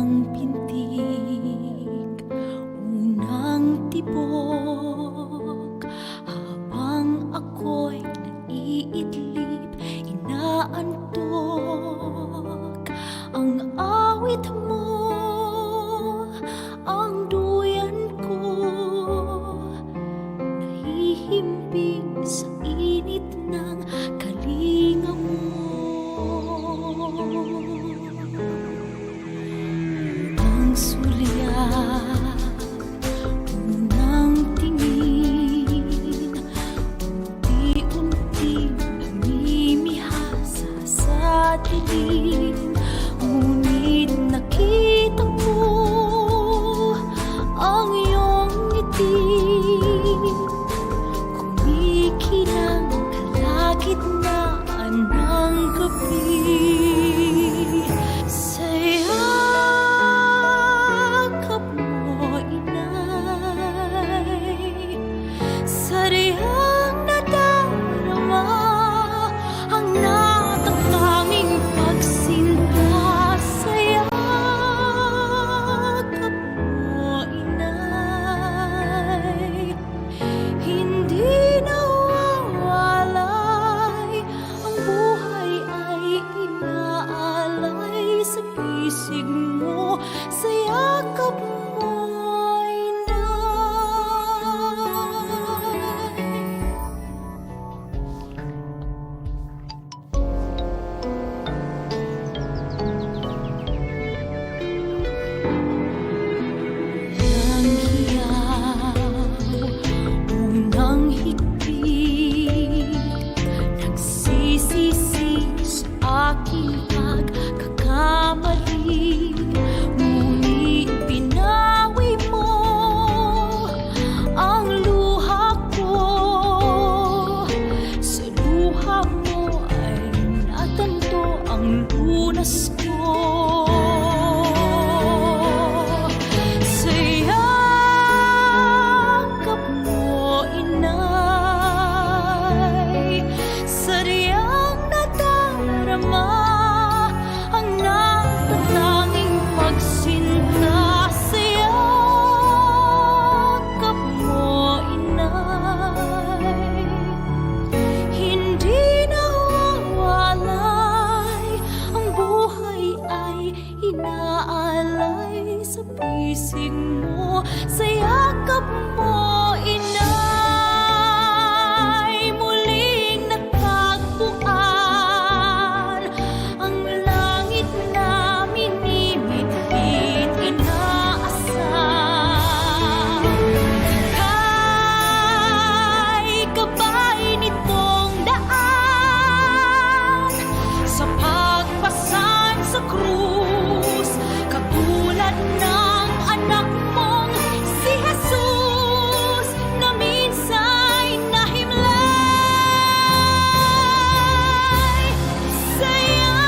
unang pintig, unang tibok, habang ako'y naiidlip, inaantok ang awit mo, ang duyan ko, nahihimping sa init ng kalinga mo. Unang sulyap, unang tingin, unti-unti namimihasa sa dilim. Ngunit nakita ko ang iyong ngiti, kumikinang kalagitnaan ng gabi. Sayakap mo, inay, sariyang nadarama ang natatanging pagsinta. Sayakap mo, inay, hindi nawawalay, ang buhay ay inaalay sa pisig mo. Sayakap mo, unang hiyaw, unang higpit, nagsisisi sa aking pagkakamali. Ngunit pinawi mo ang luha ko, sa luha mo ay natanto ang lunas ko. Sayakap mo, inay, sariyang nadarama ang natatanging pagsinta. Sayakap mo, inay, hindi nawawalay, ang buhay ay inaalay sa pisig mo. Sayakap mo, inay, muling natagpuan ang langit na minimit-lit, inaasam. Kay gabay nitong daan, sa pagpasan sa krus, katulad ng anak mong si Jesus na minsa'y nahimlay. Sayakap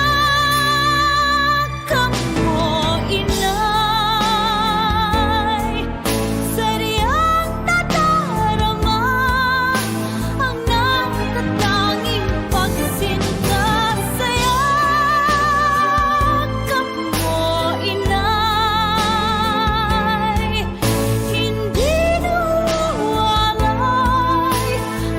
mo, inay, sariyang nadarama ang natatanging pagsinta. Sayakap mo, inay, hindi nawawalay,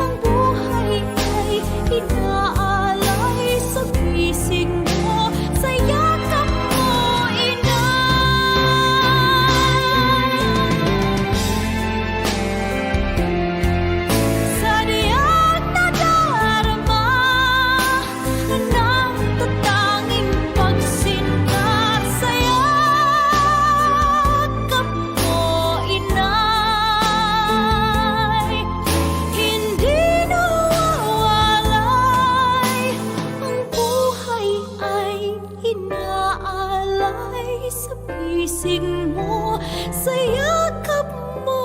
ang buhay ay inaalay sa pisig mo. Sayakap mo, inay, sariyang nadarama ang natatanging pagsinta. Sayakap mo, inay, hindi nawawalay, ang buhay ay inaalay sa pisig mo. Sayakap mo,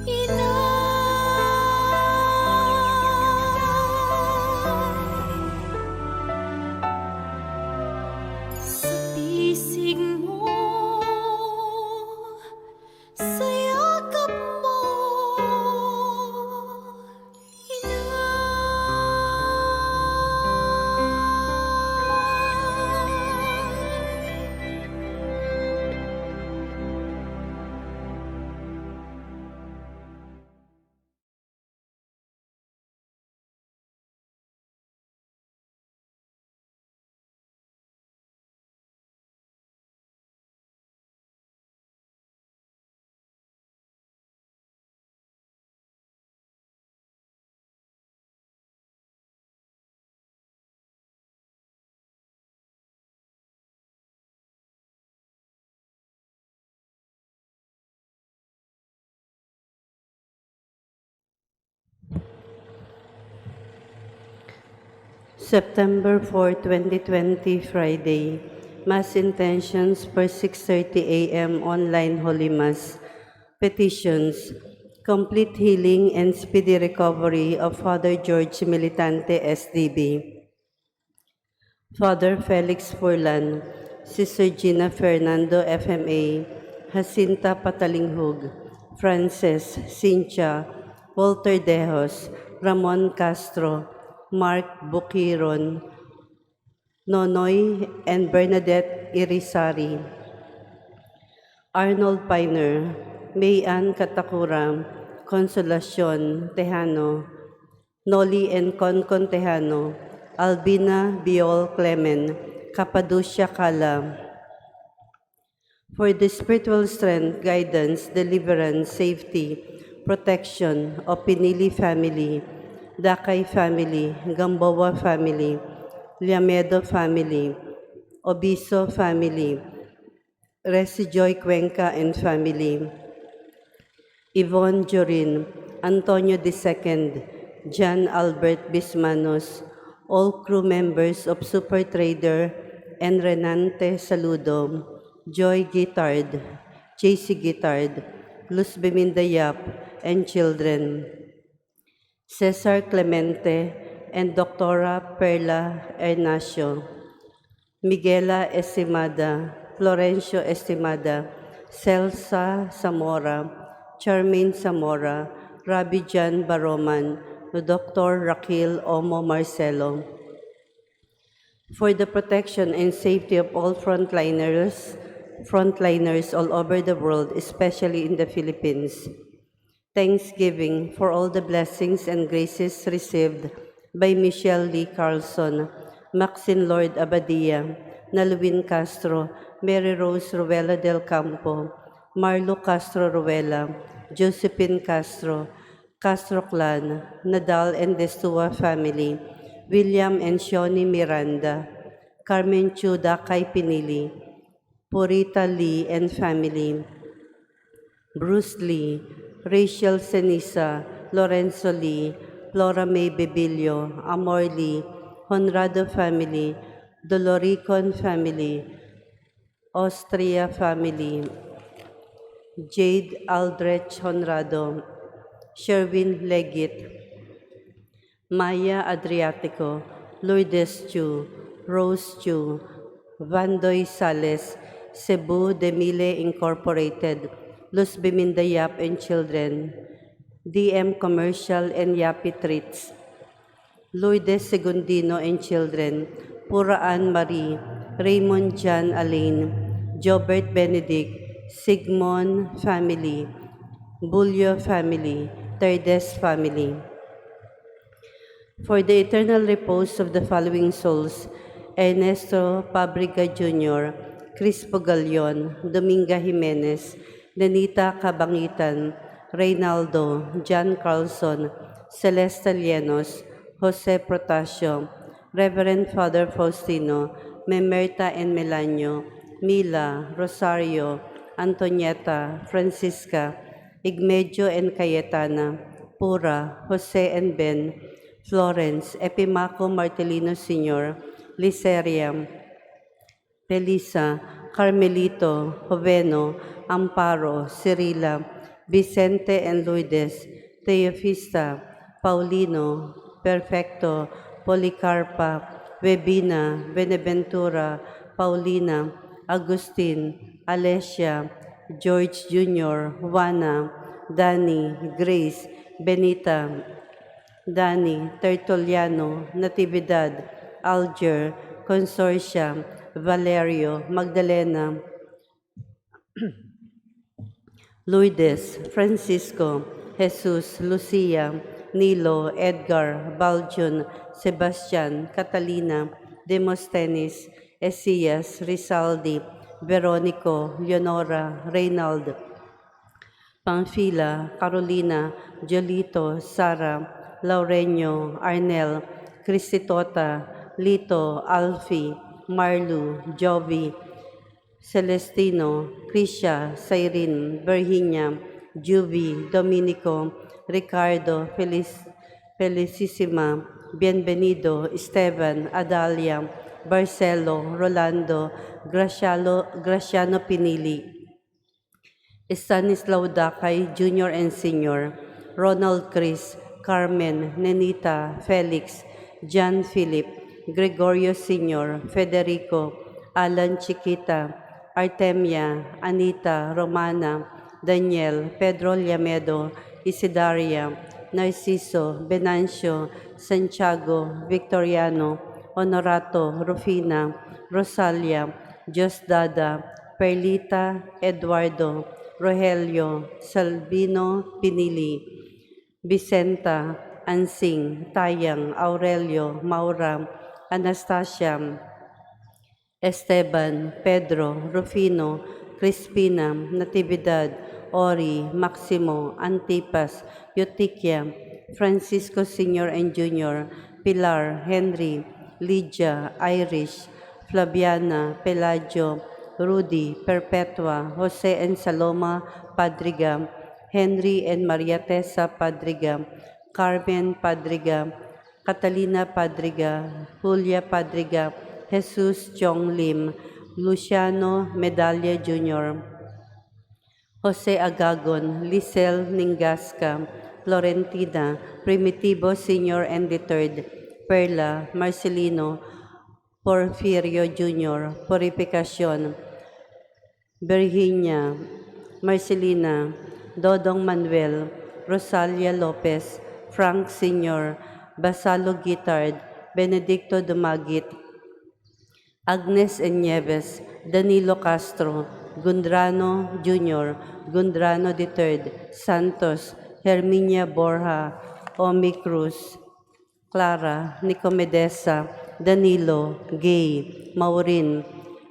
inay, sa pisig mo. Sayakap mo, inay. September 4, 2020, Friday. Mass intentions for 6:30 a.m. online Holy Mass. Petitions. Complete healing and speedy recovery of Father George Militante, SDB. Father Felix Furlan, Sister Gina Fernando, FMA, Jacinta Patalinghug, Frances, Cynthia, Walter Dejos, Ramon Castro, Mark Bukiron, Nonoy and Bernadette Irisari, Arnold Piner, Mayan Katakura, Consolacion Tejano, Noli and Concon Tejano, Albina Biol Clemen, Cappadocia Kala, for the spiritual strength, guidance, deliverance, safety, protection of Pinili family, Dakay family, Gamboa family, Liamedo family, Obiso family, Resijoy Cuenca and family, Yvonne Jorin, Antonio II, John Albert Bismanos, all crew members of Super Trader and Renante Saludo, Joy Guitard, JC Guitard, Luz Bimindayap, and children, Cesar Clemente and Doctora Perla Ernacio, Miguela Estimada, Florencio Estimada, Celsa Zamora, Charmaine Zamora, Rabbi Jan Baroman, Dr. Raquel Omo Marcelo, for the protection and safety of all frontliners all over the world, especially in the Philippines. Thanksgiving for all the blessings and graces received by Michelle Lee Carlson, Maxine Lord Abadia, Nalwin Castro, Mary Rose Ruela del Campo, Marlo Castro Ruela, Josephine Castro, Castro Clan, Nadal and Destua family, William and Shoni Miranda, Carmen Chuda Kay Pinili, Purita Lee and family, Bruce Lee, Rachel Senisa, Lorenzo Lee, Flora May Bebilio, Amor Lee, Honrado family, Doloricon family, Austria family, Jade Aldrich Honrado, Sherwin Legit, Maya Adriatico, Lourdes Chu, Rose Chu, Vandoy Sales, Cebu de Mille Incorporated, Luz Bimindayap and Children, DM Commercial and Yapi Treats, Lourdes Segundino and Children, Puraan Marie, Raymond John Alain, Jobert Benedict, Sigmon family, Bulyo family, Terdes family, for the eternal repose of the following souls: Ernesto Pabriga Jr., Crispo Galion, Dominga Jimenez, Danita Cabangitan, Reynaldo, John Carlson, Celeste Lienos, Jose Protasio, Reverend Father Faustino, Memerta and Melanio, Mila, Rosario, Antonieta, Francisca, Igmedio and Cayetana, Pura, Jose and Ben, Florence, Epimaco Martelino Sr., Liceria, Felisa, Carmelito, Joveno, Amparo, Cirila, Vicente and Lourdes, Teofista, Paulino, Perfecto, Policarpa, Webina, Beneventura, Paulina, Agustin, Alessia, George Jr., Juana, Danny, Grace, Benita, Dani, Tertuliano, Natividad, Alger, Consortia, Valerio, Magdalena, Lourdes, Francisco, Jesus, Lucia, Nilo, Edgar, Baljun, Sebastian, Catalina, Demosthenes, Esias, Rizaldi, Veronico, Leonora, Reynald, Pamphila, Carolina, Jolito, Sara, Laurenio, Arnel, Cristitota, Lito, Alfie, Marlu, Jovi, Celestino, Krisha, Cyrene, Virginia, Juvie, Dominico, Ricardo, Felicissima, Bienvenido, Esteban, Adalia, Barcelo, Rolando, Graciano Pinili, Stanislaw Dakay Jr. and Sr., Ronald Chris, Carmen, Nenita, Felix, John Philip, Gregorio Sr., Federico, Alan Chiquita, Artemia, Anita, Romana, Daniel, Pedro Llamedo, Isidaria, Narciso, Venancio, Santiago, Victoriano, Honorato, Rufina, Rosalia, Diosdada, Perlita, Eduardo, Rogelio, Salvino Pinili, Vicenta, Ansing, Tayang, Aurelio, Maura, Anastasia, Esteban, Pedro, Rufino, Crispina, Natividad, Ori, Maximo, Antipas, Eutychia, Francisco Sr. and Jr., Pilar, Henry, Lydia, Irish, Flaviana, Pelagio, Rudy, Perpetua, Jose and Saloma Padriga, Henry and Maria Tessa Padriga, Carmen Padriga, Catalina Padriga, Julia Padriga, Jesus Chong Lim, Luciano Medalla Jr., Jose Agagon, Lisel Ningasca, Florentina, Primitivo Sr. and III, Perla, Marcelino, Porfirio Jr., Purificacion, Virginia, Marcelina, Dodong Manuel, Rosalia Lopez, Frank Sr., Basalo Guitard, Benedicto Dumagit, Agnes Nieves, Danilo Castro, Gundrano Jr., Gundrano III, Santos, Herminia Borja, Omi Cruz, Clara, Nicomedesa, Danilo, Gay, Maureen,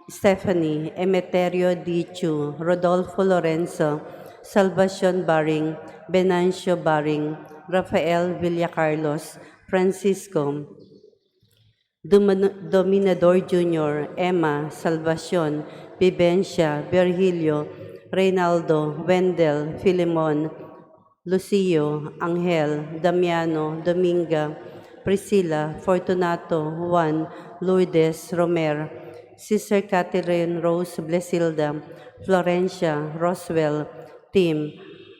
Stephanie, Emeterio Dichu, Rodolfo Lorenzo, Salvacion Baring, Venancio Baring, Rafael Villacarlos, Francisco, Dominador Jr., Emma, Salvacion, Vivencia, Virgilio, Reynaldo, Wendell, Filemon, Lucio, Angel, Damiano, Dominga, Priscilla, Fortunato, Juan, Lourdes, Romer, Sister Catherine Rose Blesilda, Florencia, Roswell, Tim,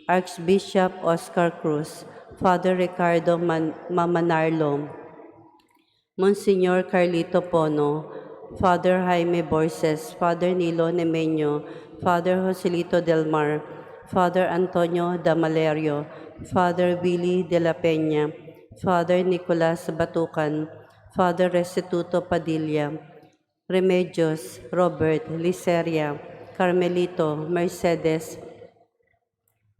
Archbishop Oscar Cruz, Father Ricardo Mamanarlo, Monsignor Carlito Pono, Father Jaime Borges, Father Nilo Nemeño, Father Joselito Del Mar, Father Antonio Damalerio, Father Willie de la Peña, Father Nicolas Batucan, Father Restituto Padilla, Remedios, Robert, Liceria, Carmelito, Mercedes,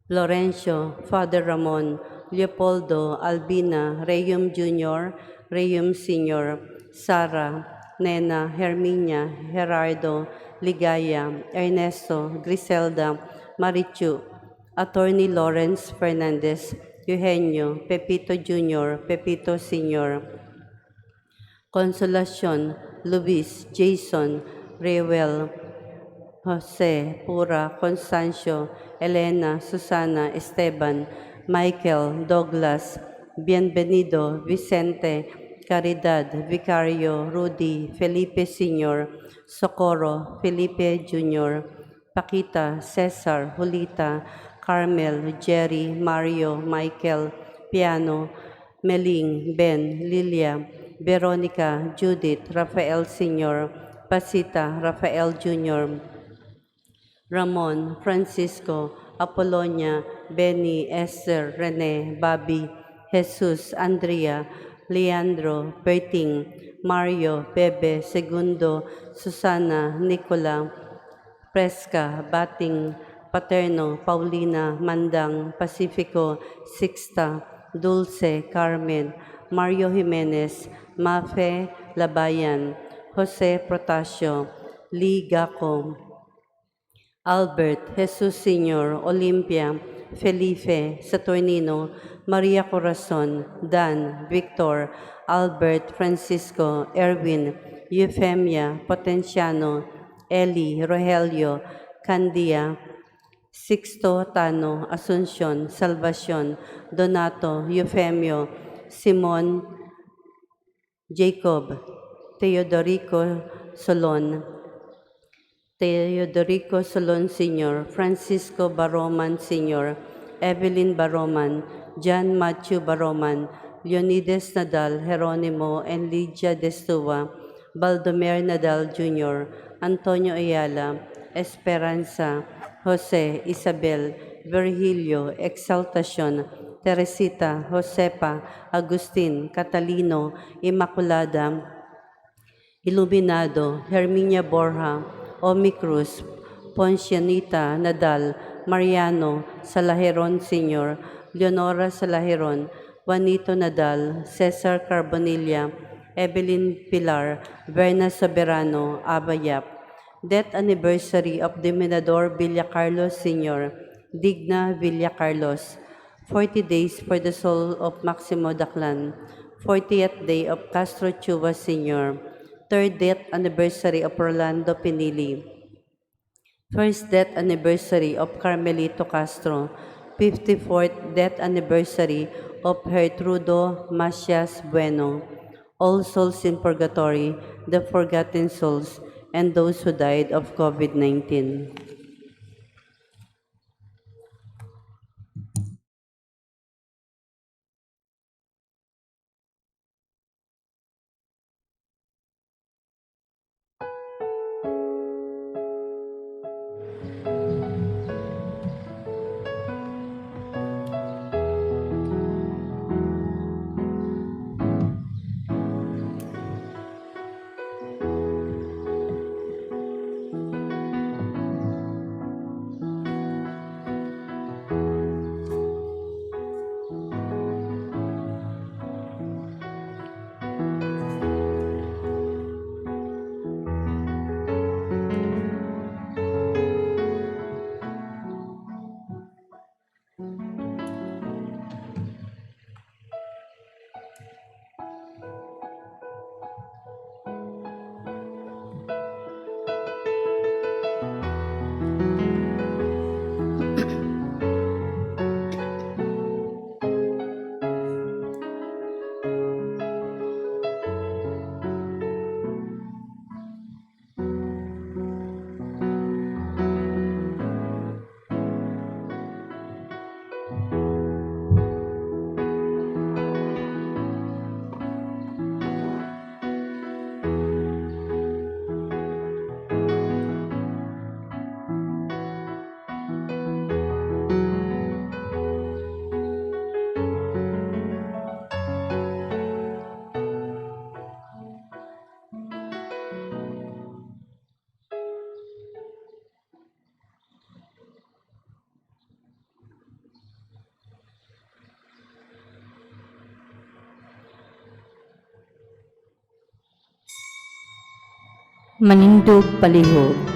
Florencio, Father Ramon, Leopoldo, Albina, Reyum Jr., Reyum Sr., Sara, Nena, Herminia, Gerardo, Ligaya, Ernesto, Griselda, Marichu, Attorney Lawrence Fernandez, Eugenio, Pepito Jr., Pepito Sr., Consolacion, Luis, Jason, Rewel, Jose, Pura, Constancio, Elena, Susana, Esteban, Michael, Douglas, Bienvenido, Vicente, Caridad, Vicario, Rudy, Felipe Sr., Socorro, Felipe Jr., Paquita, Cesar, Julita, Carmel, Jerry, Mario, Michael, Piano, Meling, Ben, Lilia, Veronica, Judith, Rafael Sr., Pasita, Rafael Jr., Ramon, Francisco, Apolonia, Benny, Esther, Rene, Bobby, Jesus, Andrea, Leandro, Berting, Mario, Bebe, Segundo, Susana, Nicola, Presca, Bating, Paterno, Paulina, Mandang, Pacifico, Sixta, Dulce, Carmen, Mario Jimenez, Mafe, Labayan, Jose Protasio, Lee Gaco, Albert, Jesus Sr., Olympia, Felipe, Saturnino, Maria Corazon, Dan, Victor, Albert, Francisco, Erwin, Euphemia, Potenciano, Eli, Rogelio, Candia, Sixto Tano, Asuncion, Salvacion, Donato, Eufemio, Simon, Jacob Teodorico Solon, Teodorico Solon Sr., Francisco Baroman Sr., Evelyn Baroman, John Matthew Baroman, Leonidas Nadal, Jeronimo, and Lydia Destua, Baldomero Nadal Jr., Antonio Ayala, Esperanza, Jose, Isabel, Virgilio, Exaltacion, Teresita, Josepa, Agustin, Catalino, Immaculada, Iluminado, Herminia Borja, Omi Cruz, Poncianita Nadal, Mariano Salajeron Sr., Leonora Salajeron, Juanito Nadal, Cesar Carbonilla, Evelyn Pilar, Verna Soberano, Abayap. Death anniversary of Dominador Villacarlos Sr., Digna Villacarlos. 40 days for the soul of Maximo Daclan. 40th day of Castro Chua Sr., third death anniversary of Rolando Pinili, first death anniversary of Carmelito Castro, 54th death anniversary of Gertrudo Macias Bueno, all souls in purgatory, the forgotten souls, and those who died of COVID-19. Manindog palihog.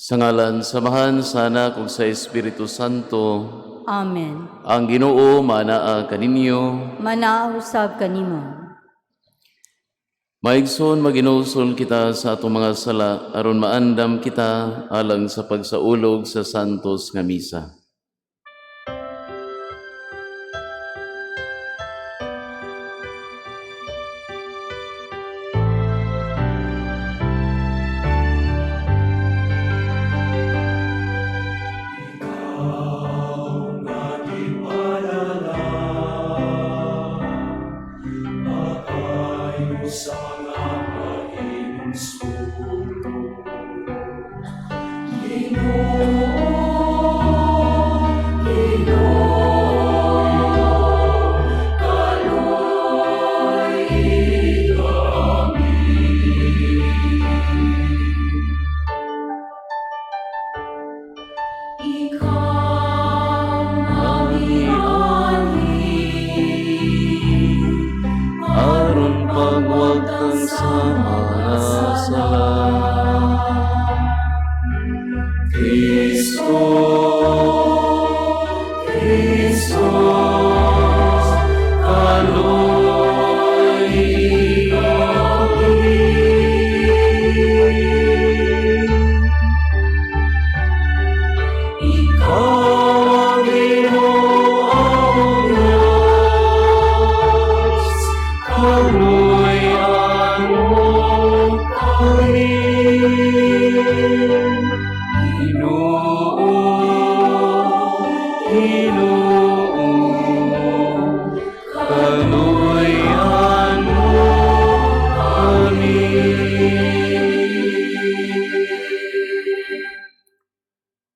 Sa ngalan, samahan sana kung sa Espiritu Santo, Amen. ang Ginoo manaa kaninyo, Manausab kanimo. maigsoon maginusol kita sa atong mga sala aron maandam kita alang sa pagsaulog sa santos nga misa.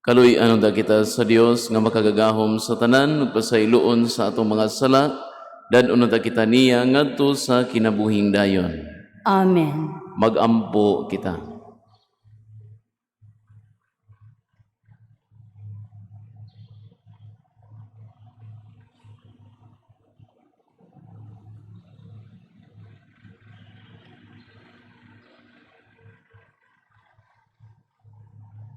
Kaluy anong kita sa Dios nga makagagahom sa tanan ug pasayloon sa atong mga sala dan unod kita niya ngadto sa kinabuhing dayon. Amen. Magampo kita.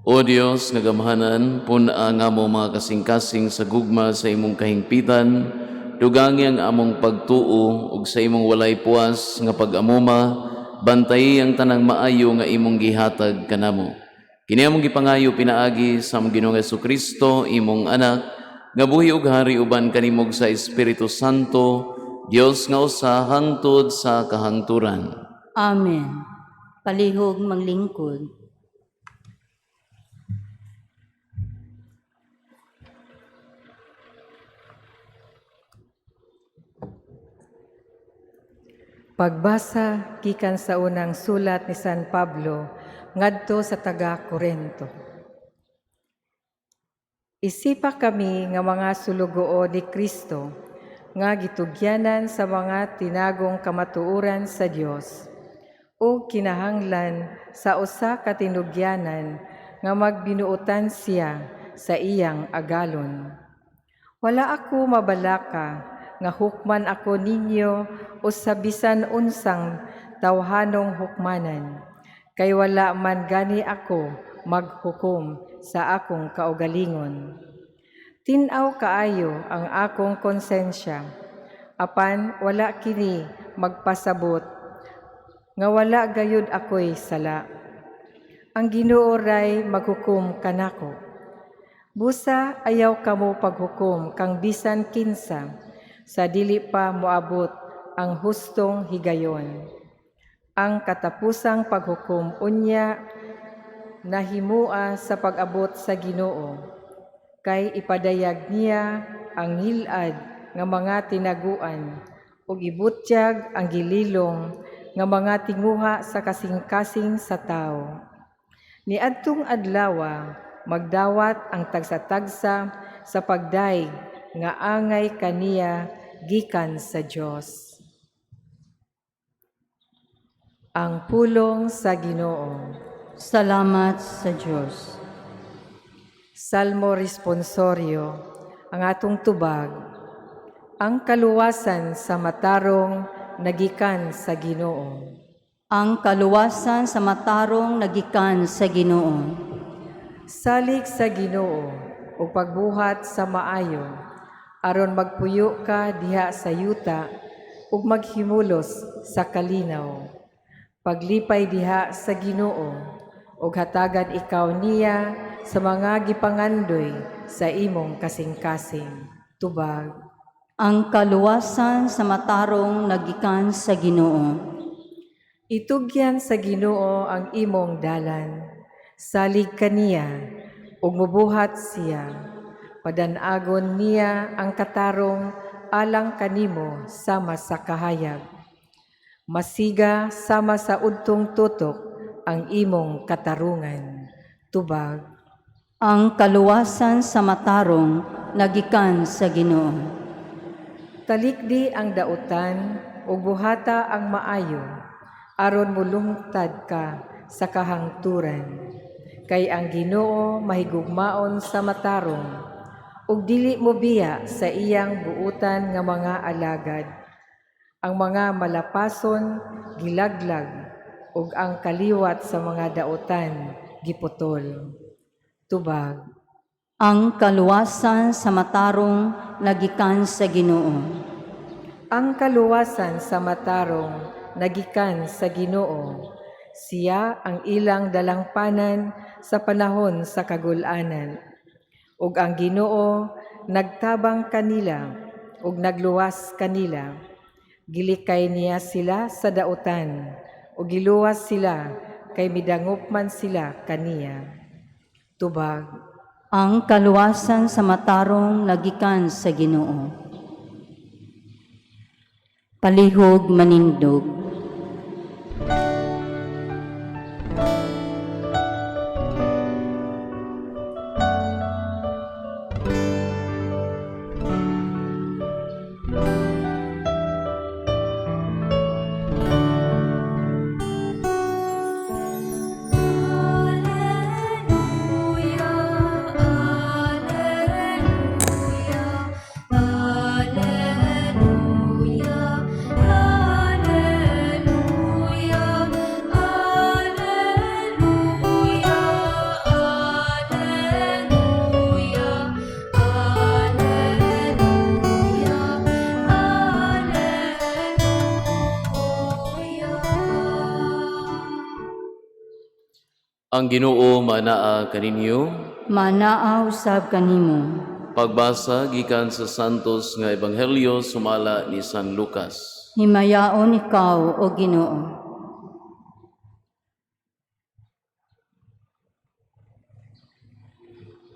O Dios, nagamhanan, puna nga mo mga kasing-kasing sa gugma sa imong kahingpitan, dugangi ang among pagtuo ug sa imong walay puwas nga pag-amuma, bantay ang tanang maayo nga imong gihatag kanamo. Kini among gipangayo pinaagi sa among Ginoong Jesucristo, imong anak, nga buhi ug hari uban kanimog sa Espiritu Santo, Dios nga usa hangtod sa kahangturan. Amen. Palihog manglingkod. Pagbasa gikan sa unang sulat ni San Pablo ngadto sa taga-Corinto. Isipa kami nga mga suluguo ni Kristo nga gitugyanan sa mga tinagong kamatuoran sa Dios o kinahanglan sa usa ka tinugyanan nga magbinuotan siya sa iyang agalon. Wala ako mabalaka nga hukman ako ninyo o sa bisan unsang tawhanong hukmanan, kay wala man gani ako maghukom sa akong kaugalingon. Tinaw kaayo ang akong konsensya, apan wala kini magpasabot, nga wala gayud ako'y sala. Ang Ginoo ray maghukom kanako. Busa ayaw kamo paghukom kang bisan kinsa, sa dili pa moabot ang hustong higayon. Ang katapusang paghukom unya nahimua sa pag-abot sa Ginoo, kay ipadayag niya ang hilad nga mga tinaguan ug ibutyag ang gililong nga mga tinguha sa kasing-kasing sa tao. Niadtong adlawa magdawat ang tagsa-tagsa sa pagdaig nga angay kaniya gikan sa Dios. Ang pulong sa Ginoo. Salamat sa Diyos. Salmo responsorio, ang atong tubag. Ang kaluwasan sa matarong nagikan sa Ginoo. Ang kaluwasan sa matarong nagikan sa Ginoo. Salig sa Ginoo o pagbuhat sa maayo, aron magpuyo ka diha sa yuta ug maghimulos sa kalinaw. Paglipay diha sa Ginoo ug hatagan ikaw niya sa mga gipangandoy sa imong kasing-kasing. Tubag. Ang kaluwasan sa matarong nagikan sa Ginoo. Itugyan sa Ginoo ang imong dalan. Salig kaniya ug mubuhat siya. Padanagon niya ang katarong alang kanimo sama sa kahayag. Masiga sama sa udtong tutok ang imong katarungan. Tubag. Ang kaluwasan sa matarong nagikan sa Ginoo. Talikdi ang dautan ug buhata ang maayo, aron mulungtad ka sa kahangturan. Kay ang Ginoo mahigugmaon sa matarong, ug dili mo biya sa iyang buutan nga mga alagad. Ang mga malapason gilaglag, ug ang kaliwat sa mga dautan giputol. Tubag. Ang kaluwasan sa matarong nagikan sa Ginoo. Ang kaluwasan sa matarong nagikan sa Ginoo. Siya ang ilang dalangpanan sa panahon sa kagulanan. Ug ang Ginoo nagtabang kanila ug nagluwas kanila. Gilikay niya sila sa dautan ug giluwas sila kay midangop man sila kaniya. Tubag. Ang kaluwasan sa matarong nagikan sa Ginoo. Palihog manindog. Ang Ginoo manaa kaninyo. Manaa usab kanimo. Pagbasa gikan sa Santos nga Ebanghelyo sumala ni San Lucas. Himayaon ikaw, O Ginoo.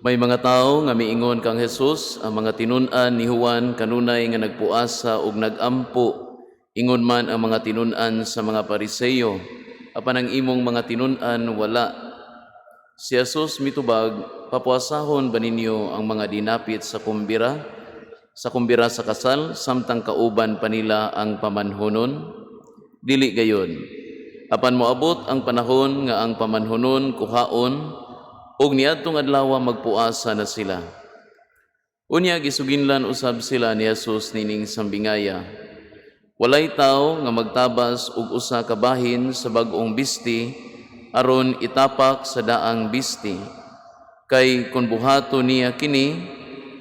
May mga tao nga miingon kang Hesus, ang mga tinun-an ni Juan kanunay nga nagpuasa ug nagampo. Ingon man ang mga tinun-an sa mga Pariseyo, apan ang imong mga tinun-an wala. Si Jesus mitubag, papuasahon ba ninyo ang mga dinapit sa kumbira sa kasal, samtang kauban pa nila ang pamanhonon? Dili gayon. Apan moabot ang panahon nga ang pamanhonon kuhaon, ug niadtong adlaw magpuasa na sila. Unya gisuginlan usab sila ni Jesus nining sambingaya. Walay tawo nga magtabas og usa ka bahin sa bag-ong bisti aron itapak sa daang bisti. Kay kun buhato niya kini,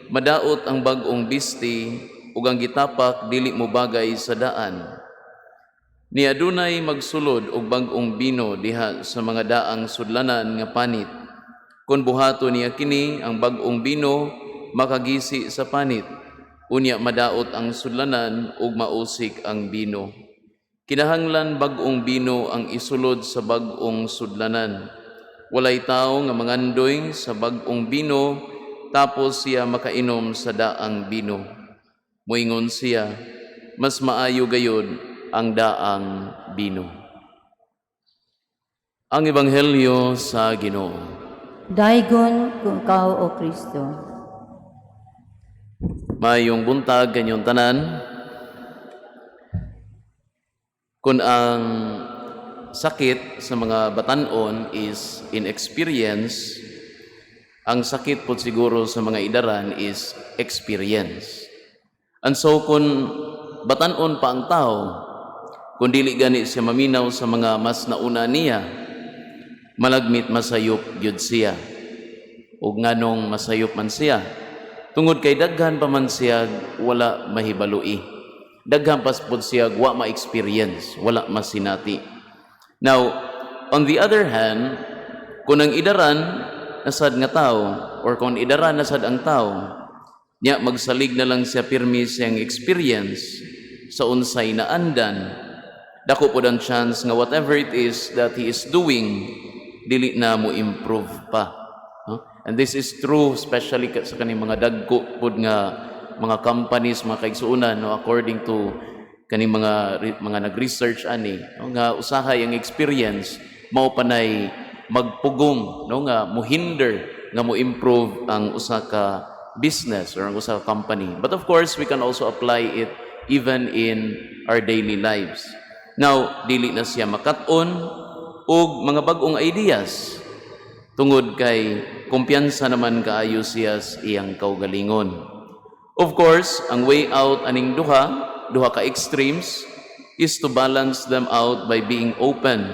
madaot ang bag-ong bisti ug ang gitapak dili mo bagay sa daan. Ni adunay magsulod og bag-ong bino diha sa mga daang sudlanan nga panit. Kun buhato niya kini, ang bag-ong bino makagisi sa panit. Unya madaot ang sudlanan ug mausik ang bino. Kinahanglan bag-ong bino ang isulod sa bag-ong sudlanan. Walay tao nga mangandoy sa bag-ong bino, tapos siya makainom sa daang bino. Moingon siya, mas maayo gayud ang daang bino. Ang Ebanghelyo sa Ginoo. Daigon kung ikaw, O Kristo. Mayong buntag kanyong tanan. Kung ang sakit sa mga batanon is inexperience, ang sakit po siguro sa mga idaran is experience. And so kung batanon pa ang tao, kung dili gani siya maminaw sa mga mas nauna niya, malagmit masayop gyud siya. Ug nganong masayop man siya, tungod kay daghan pa man siya wala mahibalui. Daghan paspod siya wa ma-experience, wala masinati. Now, on the other hand, kung ang idaran nasad nga tao, or kung idaran nasad ang tao, niya magsalig na lang siya pirmi siyang experience sa unsay na andan, dako po ang chance nga whatever it is that he is doing, dili na mo improve pa. And this is true especially sa kaning mga dagko pod nga mga companies, mga kaigsuunan, no, according to kaning mga nag-research ani, no, nga usahay ang experience mao panay magpugong, no, nga mohinder nga mo improve ang usa ka business or ang usa ka company. But of course, we can also apply it even in our daily lives. Now, dili na siya makat-on og mga bag-ong ideas tungod kay kumpiyansa naman kaayo siya sa iyang kaugalingon. Of course, ang way out aning duha ka extremes is to balance them out by being open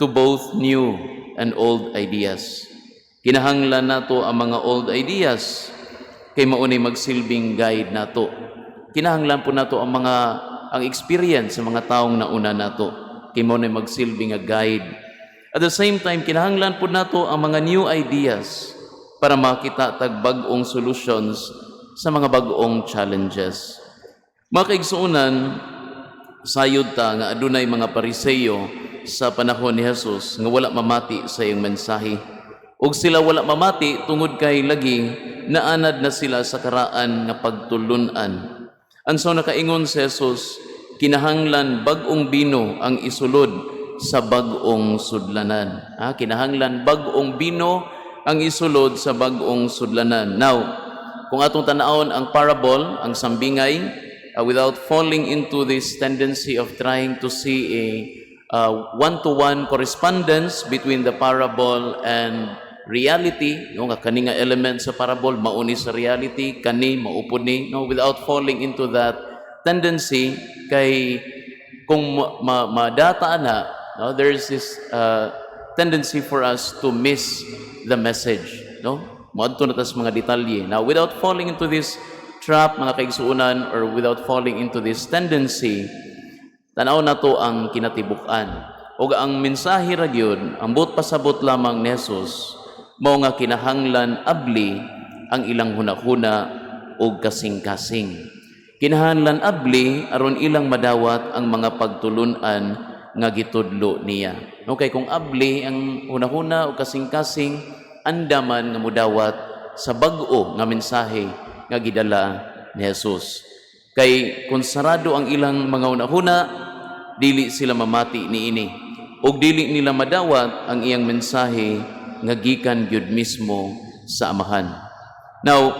to both new and old ideas. Kinahanglan nato ang mga old ideas kay maunay magsilbing guide nato. Kinahanglan po nato ang experience sa mga taong nauna nato kay maunay magsilbing nga guide. At the same time, kinahanglan po nato ang mga new ideas para makita tag bag-ong solutions sa mga bag-ong challenges. Mga kaigsuunan, sayod ta nga adunay mga Pariseyo sa panahon ni Jesus nga wala mamati sa iyang mensahe. Ug sila wala mamati tungod kay lagi naanad na sila sa karaan nga pagtulunan. Anso nakaingon si Jesus, kinahanglan bag-ong bino ang isulod sa bag-ong sudlanan. Kinahanglan bag-ong bino ang isulod sa bag-ong sudlanan. Now, kung atong tanawon ang parable, ang sambingay, without falling into this tendency of trying to see a one-to-one correspondence between the parable and reality, no, nga kani nga element sa parable mauni sa reality, kani maupod ni, no, without falling into that tendency, kay kung madata na, no, there's this tendency for us to miss the message, no? Moadto na tas mga detalye. Now, without falling into this trap, mga kaigsuunan, or without falling into this tendency, tanaw na to ang kinatibuk-an. O ang mensahe ra gyud, ang buot pasabot lamang ni Jesus, mao nga kinahanglan abli ang ilang hunahuna o kasing-kasing. Kinahanglan abli aron ilang madawat ang mga pagtulunan nga gitudlo niya. Okay, kung abli ang hunahuna o kasing-kasing, andaman nga mudawat sa bag-o nga mensahe nga gidala ni Jesus. Kay kung sarado ang ilang mga hunahuna, dili sila mamati niini. Ug dili nila madawat ang iyang mensahe nga gikan gyud mismo sa Amahan. Now,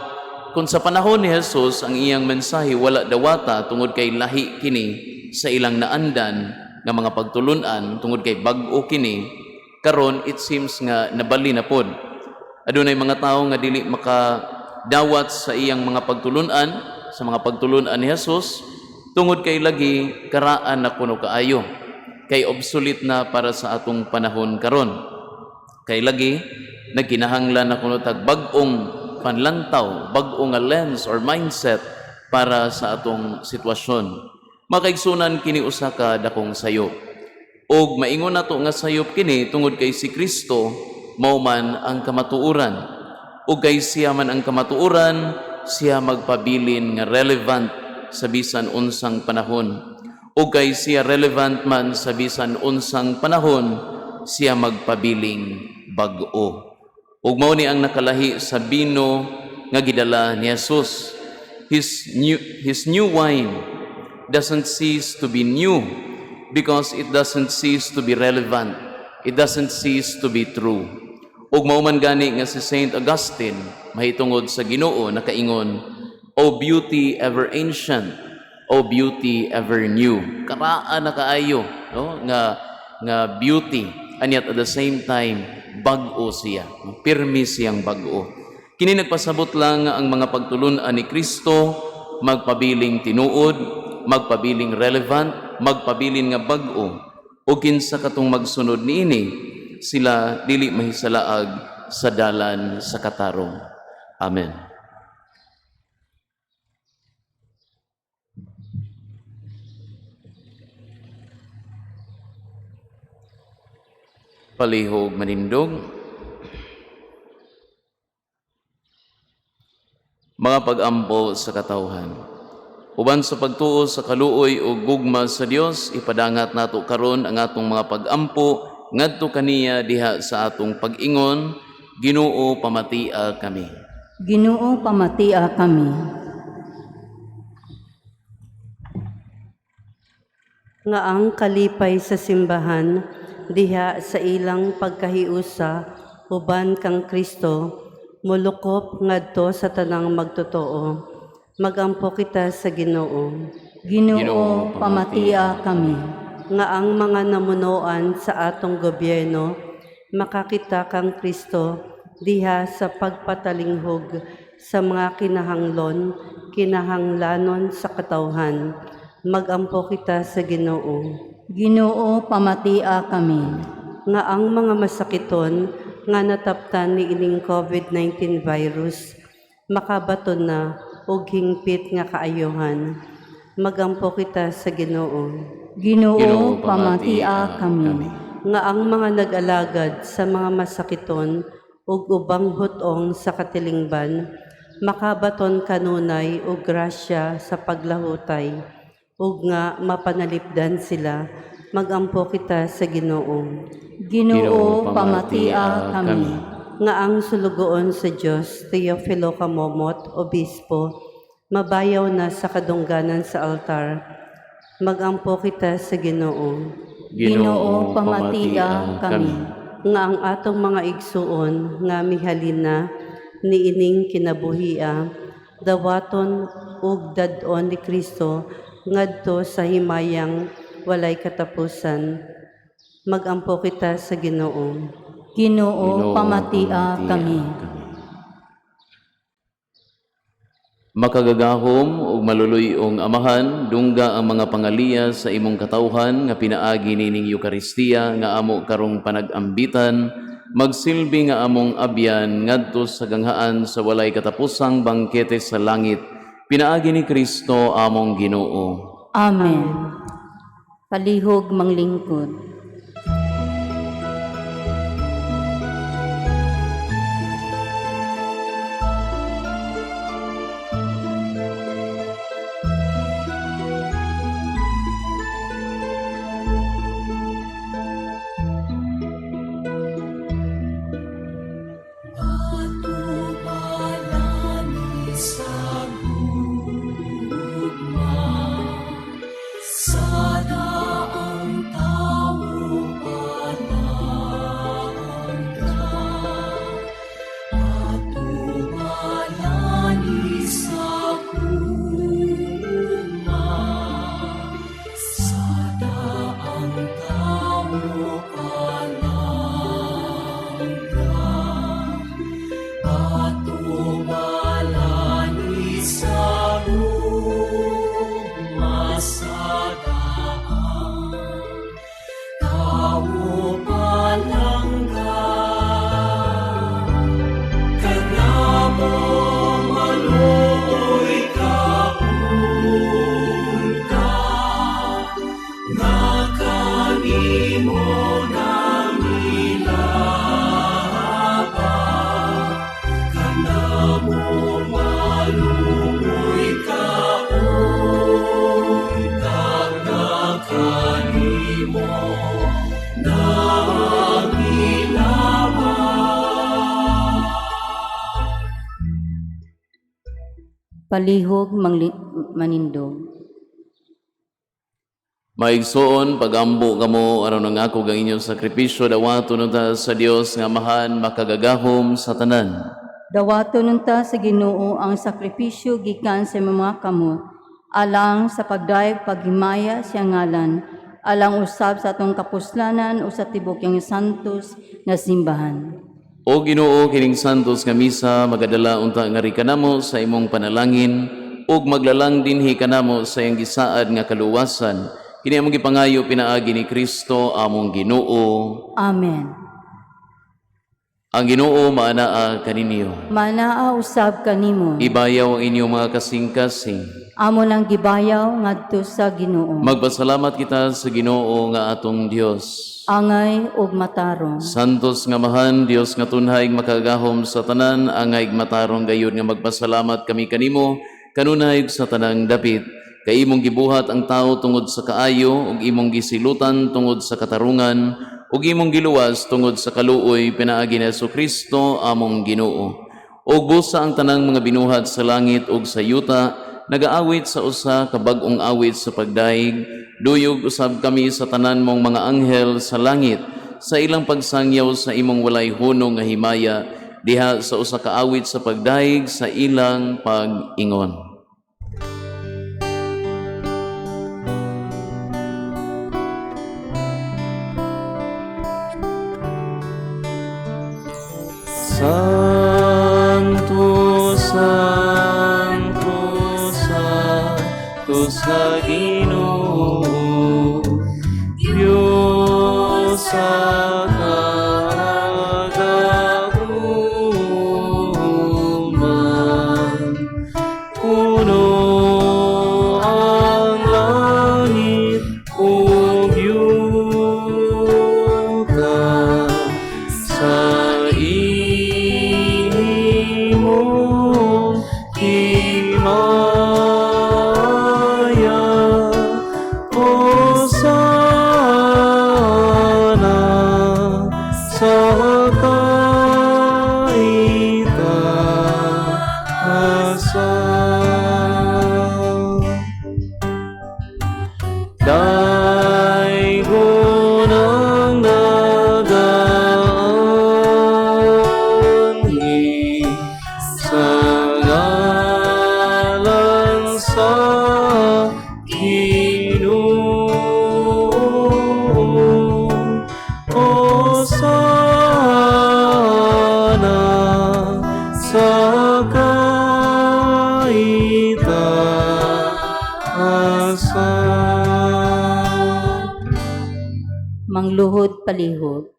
kung sa panahon ni Jesus ang iyang mensahe wala dawata tungod kay lahi kini sa ilang naandan nga mga pagtulunan tungod kay bag-o kini, karon it seems nga nabali na pod. Adunay mga tawo nga dili makadawat sa iyang mga pagtulunan, sa mga pagtulunan ni Jesus, tungod kay lagi karaan na kuno kaayo, kay obsolete na para sa atong panahon karon. Kay lagi nagkinahanglan na kuno tag bag-ong panlantaw, bag-ong nga lens or mindset para sa atong sitwasyon. Makaigsunan kini usa ka dakong sayop. Og maingon nato nga sayop kini tungod kay si Kristo mao man ang kamatuoran. Ug kay siya man ang kamatuoran, siya magpabilin nga relevant sa bisan unsang panahon. Ug kay siya relevant man sa bisan unsang panahon, siya magpabiling bag-o. Ug mao ni ang nakalahi sa bino nga gidala ni Jesus. His new wine doesn't cease to be new because it doesn't cease to be relevant. It doesn't cease to be true. Ug mao man gani nga si Saint Augustine mahitungod sa Ginoo nakaingon, O beauty ever ancient, O beauty ever new. Karaan na kaayo, no, nga beauty, and yet at the same time bag-o siya, pirmi siyang bag-o. Kini nagpasabot lang nga ang mga pagtulunan ni Kristo magpabiling tinuod, magpabiling relevant, magpabiling nga bag-o. O kinsa katong magsunod niini, sila dili mahisalaag sa dalan sa katarong. Amen. Palihog manindog. Mga pag-ampo sa katawhan. Uban sa pagtuo sa kaluoy o gugma sa Dios, ipadangat nato karon ang atong mga pag-ampo ngadto kaniya diha sa atong pag-ingon, Ginoo pamatia kami. Ginoo pamatia kami. Nga ang kalipay sa simbahan diha sa ilang pagkahiusa uban kang Kristo mulukop ngadto sa tanang magtotoo. Magampo kita sa Ginoo. Ginoo pamatia kami. Nga ang mga namunoan sa atong gobyerno makakita kang Kristo diha sa pagpatalinghog sa mga kinahanglanon sa katawhan. Magampo kita sa Ginoo. Ginoo pamatia kami. Nga ang mga masakiton nga nataptan ni ining COVID-19 virus, makabaton na og hingpit nga kaayohan. Magampo kita sa Ginoo. Ginoo, pamatia kami. Nga ang mga nag-alagad sa mga masakiton ug ubang hutong sa katilingban, makabaton kanunay og grasya sa paglahutay, ug nga mapanalipdan sila. Magampo kita sa Ginoo. Ginoo, pamatia kami. Nga ang sulugoon sa Dios, Teofilo Kamomot, Obispo, mabayaw na sa kadungganan sa altar. Magampo kita sa Ginoo. Ginoo, pamatia kami. Nga ang atong mga igsuon nga mihalina ni ining kinabuhia, dawaton ug dad-on ni Kristo ngadto sa himayang walay katapusan. Magampo kita sa Ginoo. Ginoo, pamatia kami. Makagagahom ug maluluyong Amahan, dungga ang mga pangaliya sa imong katawhan nga pinaagi nining Eucharistia nga amo karong panag-ambitan, magsilbi nga among abyan ngadto sa ganghaan sa walay katapusang bangkete sa langit. Pinaagi ni Kristo among Ginoo. Amen. Palihog manglingkod. Palihog manindog. Maigsoon, pagambo kamo aron ang ako ang inyong sakripisyo, dawato nunta sa Dios nga Amahan, makagagahom sa tanan. Dawato nunta sa Ginoo ang sakripisyo gikan sa mga kamot, alang sa pagdayeg paghimaya siya ngalan, alang usab sa atong kapuslanan o sa tibok yang santos nga simbahan. O Ginoo, kining santos nga misa magadala unta nga rikanamo sa imong panalangin ug maglalang dinhi kanamo sa iyang gisaad nga kaluwasan. Kini among gipangayo pinaagi ni Kristo among Ginoo. Amen. Ang Ginoo maanaa kaninyo. Manaa usab kanimo. Ibayaw ang inyong mga kasing-kasing. Amo nang gibayaw ngadto sa Ginoo. Magpasalamat kita sa Ginoo nga atong Dios. Angay ug matarong. Santos nga Amahan, Dios nga tunhay makagahom sa tanan, angay matarong gayud nga magpasalamat kami kanimo kanunay sa tanang dapit. Kay imong gibuhat ang tao tungod sa kaayo ug imong gisilutan tungod sa katarungan ug imong giluwas tungod sa kaluoy pinaagi ni Jesucristo among Ginoo. Ug busa ang tanang mga binuhat sa langit ug sa yuta, nagaawit sa usa ka bag-ong awit sa pagdaig. Duyog usab kami sa tanan mong mga anghel sa langit sa ilang pagsangyaw sa imong walay hunong nga himaya diha sa usa ka awit sa pagdaig sa ilang pag-ingon. Santo, Santo, Santo sa Ginoo, Diyos sa Ginoo. Hosana sa kaitaasan. Mangluhod palihog.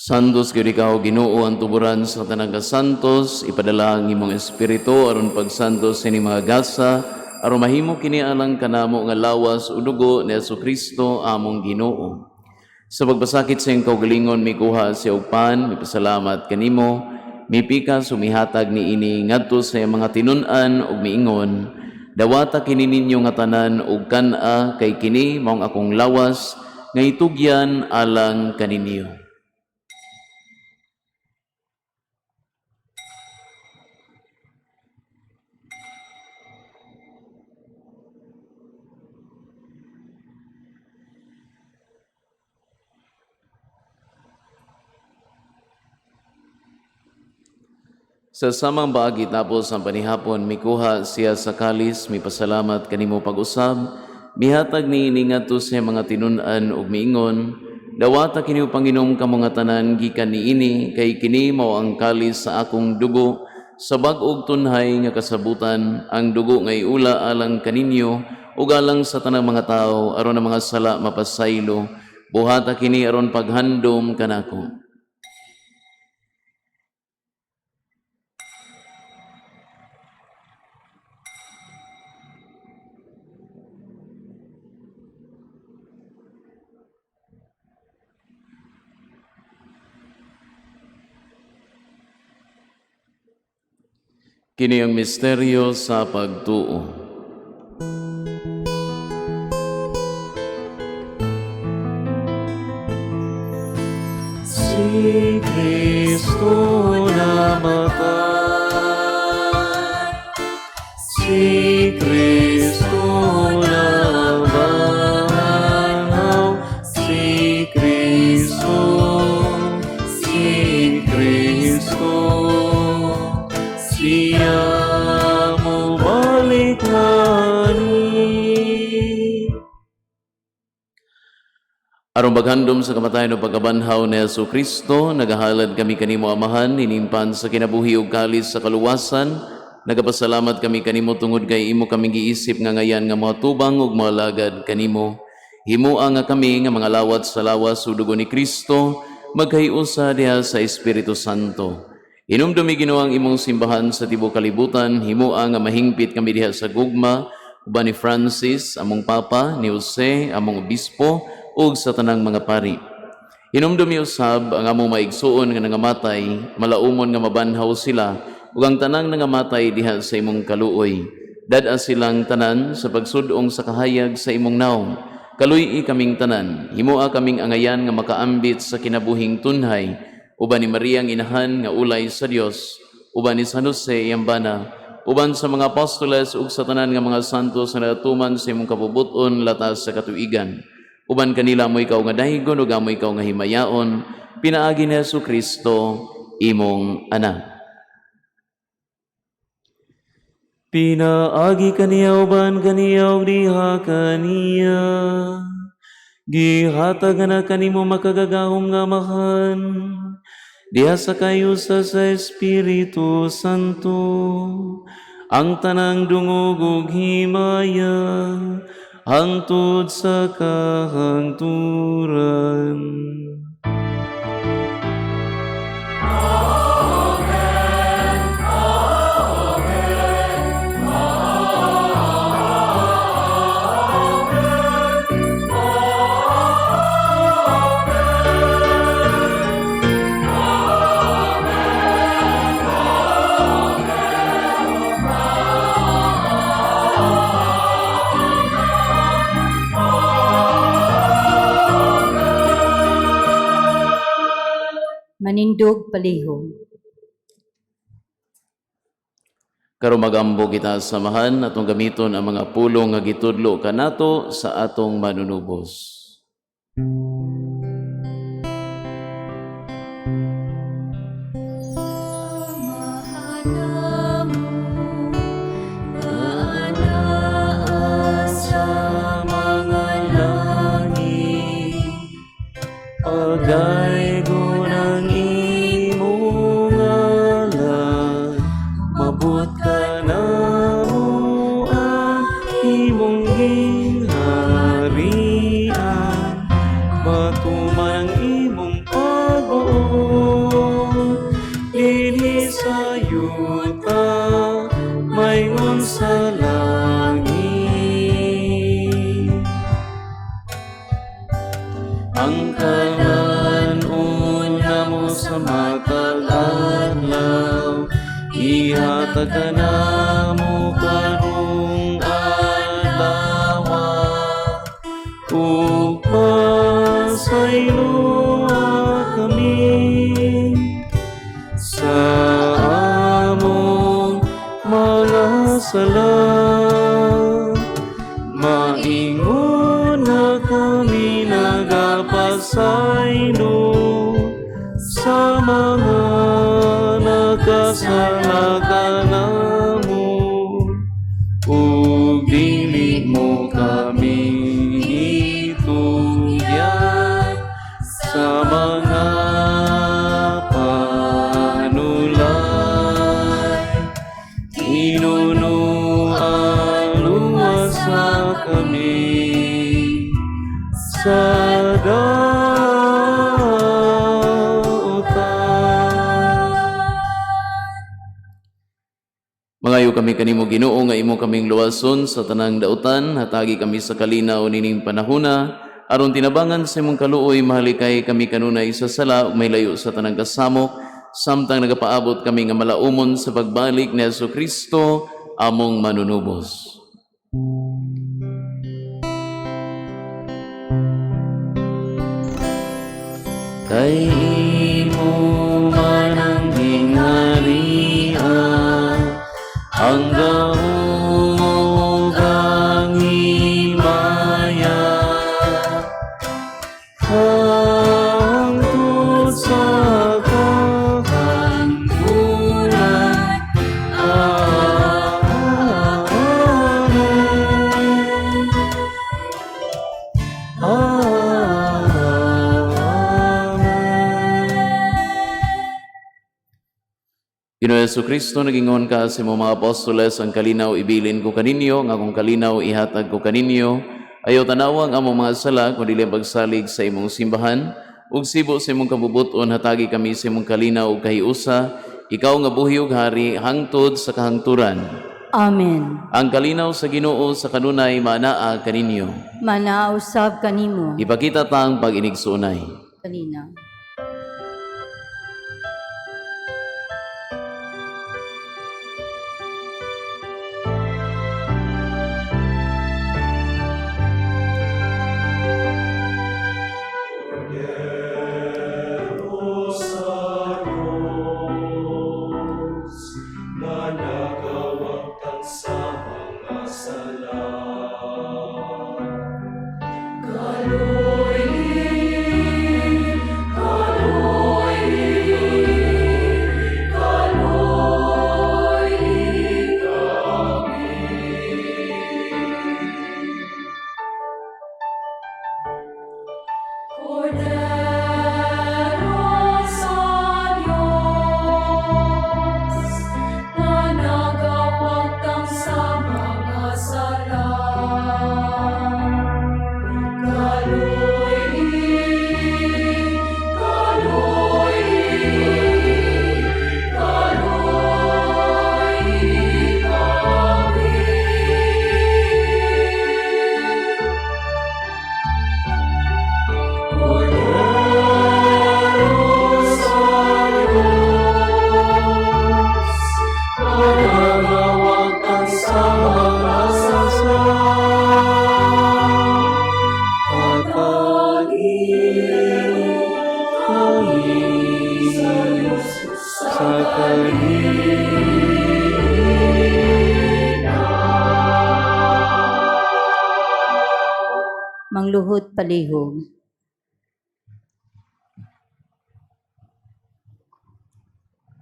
Santos gyud ikaw Ginoo ang tuburan sa tanang santos, ipadala ang imong espiritu aron pagsantos ini mga gasa, aron mahimo kini alang kanamo nga lawas o dugo ni Jesucristo among Ginoo. Sa pagbasakit sa iyong kaugalingon mikuha siya og pan, mipasalamat kanimo, mipikas sumihatag ni ini ngadto sa iyang mga tinun-an ug miingon, dawata kini ninyo nga tanan ug kan-a kay kini maong akong lawas nga itugyan alang kaninyo. Sa samang baagi tapos ang panihapon, mikuha siya sa kalis, mipasalamat kanimo pag-usab, mihatag ni ngadto sa mga tinun-an ug miingon, dawata kini Panginom kamo nga tanan gikan niini kay kini mao ang kalis sa akong dugo sa bag-og tunhay nga kasabutan, ang dugo nga iula alang kaninyo ug alang sa tanang mga tao aron ang mga sala mapasaylo. Buhata kini aron paghandom kanako. Kini ang misteryo sa pagtuo. Si Kristo namatay, si Kristo nabanaw, si Kristo, siya mo balikhani. Aron maghandom sa kamatayon o pagkabanhaw ni Jesucristo, nagahalad kami kanimo Amahan, inimpan sa kinabuhi ug kalis sa kaluwasan. Nagapasalamat kami kanimo tungod kay imo kaming giisip nga ngayan nga mga tubang ug mga lagad kanimo. Himua nga kami nga mga lawat sa lawas ug dugo ni Kristo, magkahiusa diha sa Espiritu Santo. Inumdumi Ginoo ang imong simbahan sa tibuok kalibutan, himua nga mahingpit kami diha sa gugma, uban ni Francis, among Papa, ni Jose, among Obispo, ug sa tanang mga pari. Inumdumi usab ang among maigsuon nga nangamatay, malaumon nga mabanhaw sila, ug ang tanang nangamatay diha sa imong kaluoy. Dad-a silang tanan sa pagsudong sa kahayag sa imong naong. Kaluy-i kaming tanan, himua kaming angayan nga makaambit sa kinabuhing tunhay, uban ni Maria ang inahan nga ulay sa Dios, uban ni San Jose iyang bana, uban sa mga apostoles ug sa tanan nga mga santos nga natuman sa imong kabubuton latas sa katuigan. Uban kanila mo ikaw nga dahigon ug amo ikaw nga himayaon, pinaagi ni Jesucristo imong anak. Pinaagi kaniya uban kaniya ug diha kaniya. Gihatag na kanimo makagagahom nga Amahan, diha sa kayusa sa Espiritu Santo, ang tanang dungog ug himaya, hangtod sa kahangturan. Manindog palihog. Karon magambo kita sa Amahan atong gamiton ang mga pulong nga gitudlo kanato sa atong manunubos. Mahalamu sa langit. Ang kanan-una mo sa matag adlaw, ihatag ka na mo karong adlaw. Upasaylo kami sa among mga sala. Maingon na kami nagapasaylo sa mga nakasala kanamo, ug dili mo kami itugyan sa mga panulay. Inunuan sa kami sa Mangayo kami kanimo Ginoo nga imo kaming luwason sa tanang dautan, hatagi kami sa kalinaw nining panahona, aron tinabangan sa imong kaluoy mahalikay kami kanunay sa sala ug may layo sa tanang kasamok, samtang nagapaabot kami nga malaumon sa pagbalik ni Jesucristo among manunubos. Kay imo man ang gingharian, ang daog ang himaya, hangtod sa kahangunan. Ginoong Jesucristo, nagingon ka sa mga apostoles, ang kalinaw ibilin ko kaninyo, nga kung kalinaw ihatag ko kaninyo, ayaw tanawang among mga sala, kung dili pagsalig sa imong simbahan, ug sibo sa imong kabubuton, hatagi kami sa imong kalinaw ug kahiusa, ikaw nga buhi ug hari, hangtod sa kahangturan. Amen. Ang kalinaw sa Ginoo sa kanunay manaa kaninyo. Manausab kanimo. Ipakita tang pag-inigsunay. Kalina. Mangluhod palihog.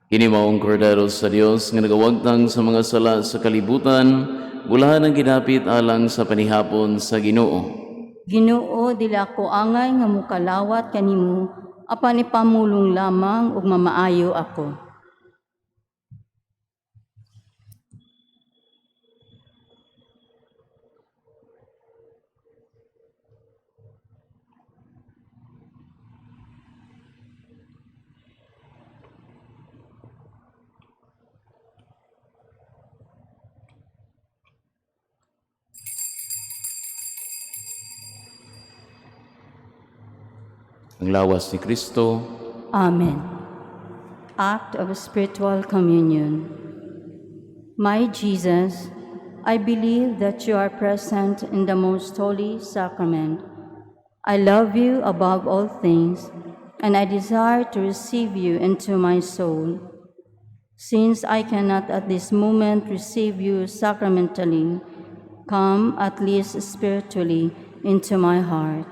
Kini maong kordero sa Dios nga nagawagtang sa mga sala sa kalibutan, bulahan ang ginapit alang sa panihapon sa Ginoo. Ginoo, dili ako angay nga mukalawat kanimo, apan ipamulong lamang ug mamaayo ako. ang lawas ni Kristo. Amen. Act of Spiritual Communion. My Jesus, I believe that you are present in the most holy sacrament. I love you above all things, and I desire to receive you into my soul. Since I cannot at this moment receive you sacramentally, come at least spiritually into my heart.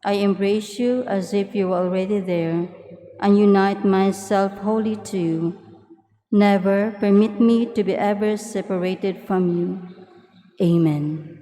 I embrace you as if you were already there, and unite myself wholly to you. Never permit me to be ever separated from you. Amen.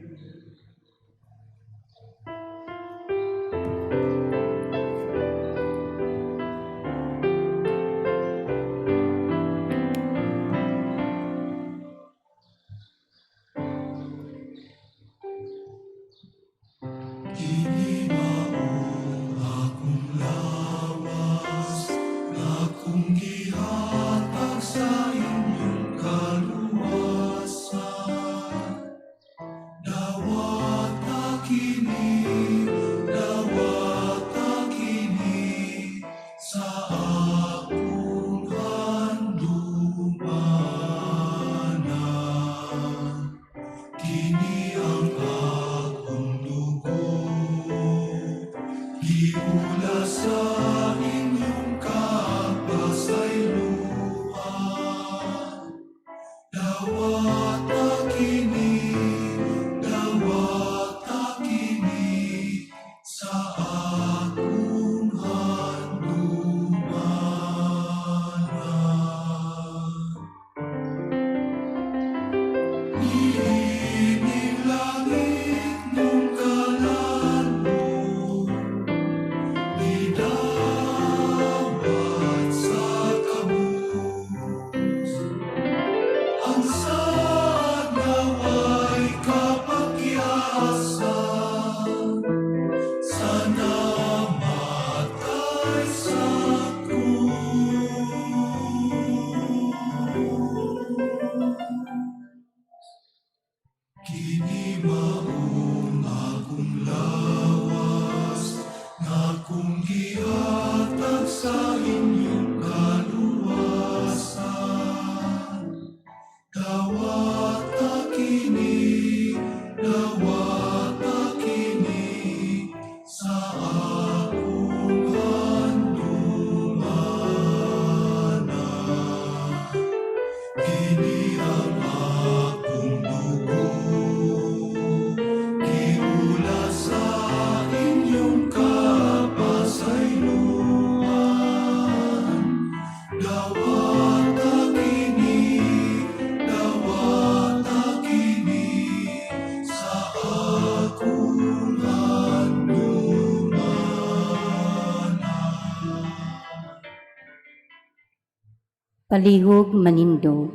Palihog Manindog.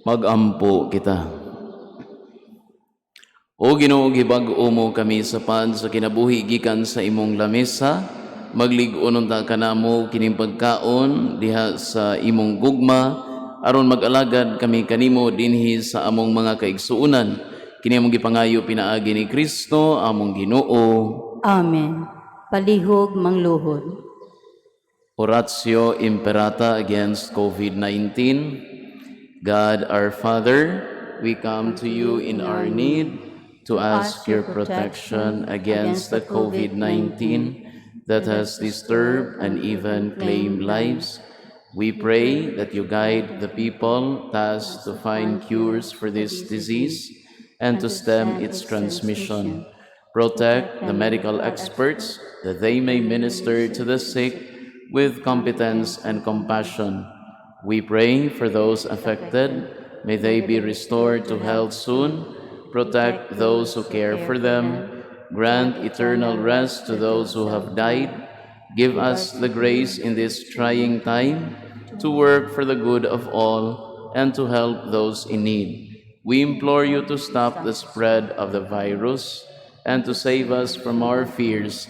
Magampo kita. O Ginoo, gibag-o mo kami sa paan sa kinabuhi gikan sa imong lamesa, maglig-onon ta kanamo kining pagkaon diha sa imong gugma, aron mag-alagad kami kanimo dinhi sa among mga kaigsuunan. Kini among gipangayo pinaagi ni Kristo, among Ginoo. Amen. Palihog Mangluhod. Oratio Imperata against COVID-19. God our Father, we come to you in our need to ask your protection against the COVID-19 that has disturbed and even claimed lives. We pray that you guide the people tasked to find cures for this disease and to stem its transmission. Protect the medical experts that they may minister to the sick with competence and compassion. We pray for those affected. May they be restored to health soon. Protect those who care for them. Grant eternal rest to those who have died. Give us the grace in this trying time to work for the good of all and to help those in need. We implore you to stop the spread of the virus and to save us from our fears.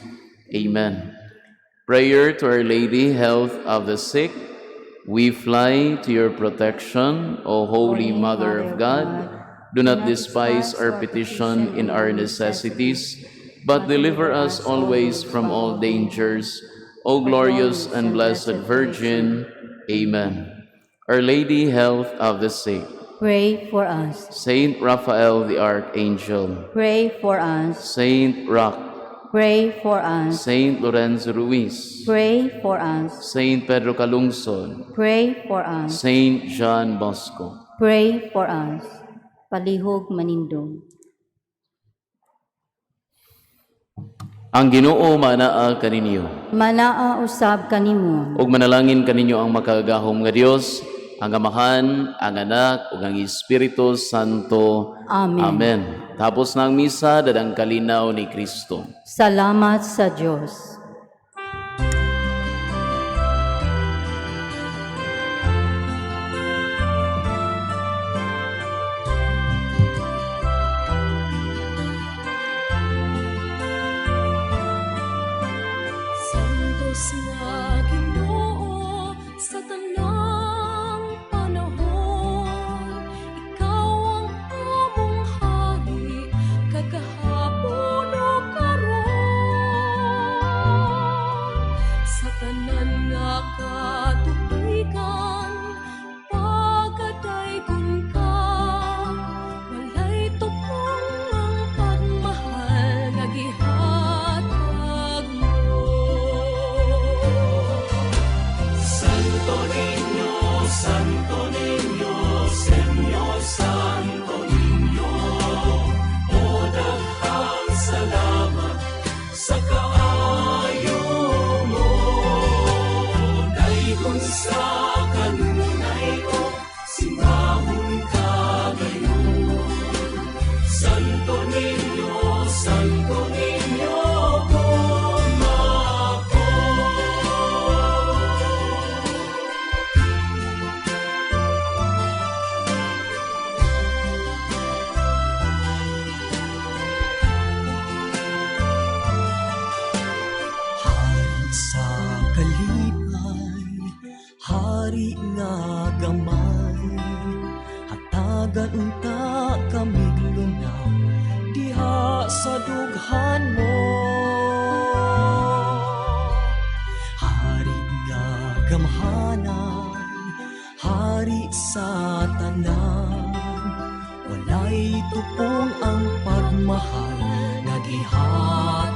Amen. Prayer to Our Lady, Health of the Sick. We fly to your protection, O Holy Mother of God. Do not despise our petition in our necessities, but deliver us always from all dangers, O glorious and blessed Virgin. Amen. Our Lady, health of the sick. Pray for us. Saint Raphael the Archangel. Pray for us. Saint Roch. Pray for us. Saint Lorenzo Ruiz. Pray for us. Saint Pedro Calungsod. Pray for us. Saint John Bosco. Pray for us. Palihog Manindong. Ang Ginoo manaa kaninyo. Manaa usab kanimo. Ug manalangin kaninyo ang makagahom nga Dios, ang Amahan, ang Anak, ug ang Espiritu Santo. Amen. Amen. Tapos na ang misa, dadang kalinaw ni Kristo. Salamat sa Diyos. Santos nga Ginoo sa tanang panahon, ikaw ang among hari, kagahapon o karon. Sa tanan nga katubigan, pagkadaygon ka, walay tupong ang pagmahal nga gihatag mo. Santo Niño, Señor Santo Niño, o daghang salamat sa kaayo mo. Dayon sa kanunay ko, simbahon ka gayon. Santo Niño, kumako. Hari sa kalipay, hari nga gamay, hatagan unta kami lunaw, diha sa dughan mo. Hari nga gamhanan, hari sa tanan, walay tupong ang pagmahal, nagihat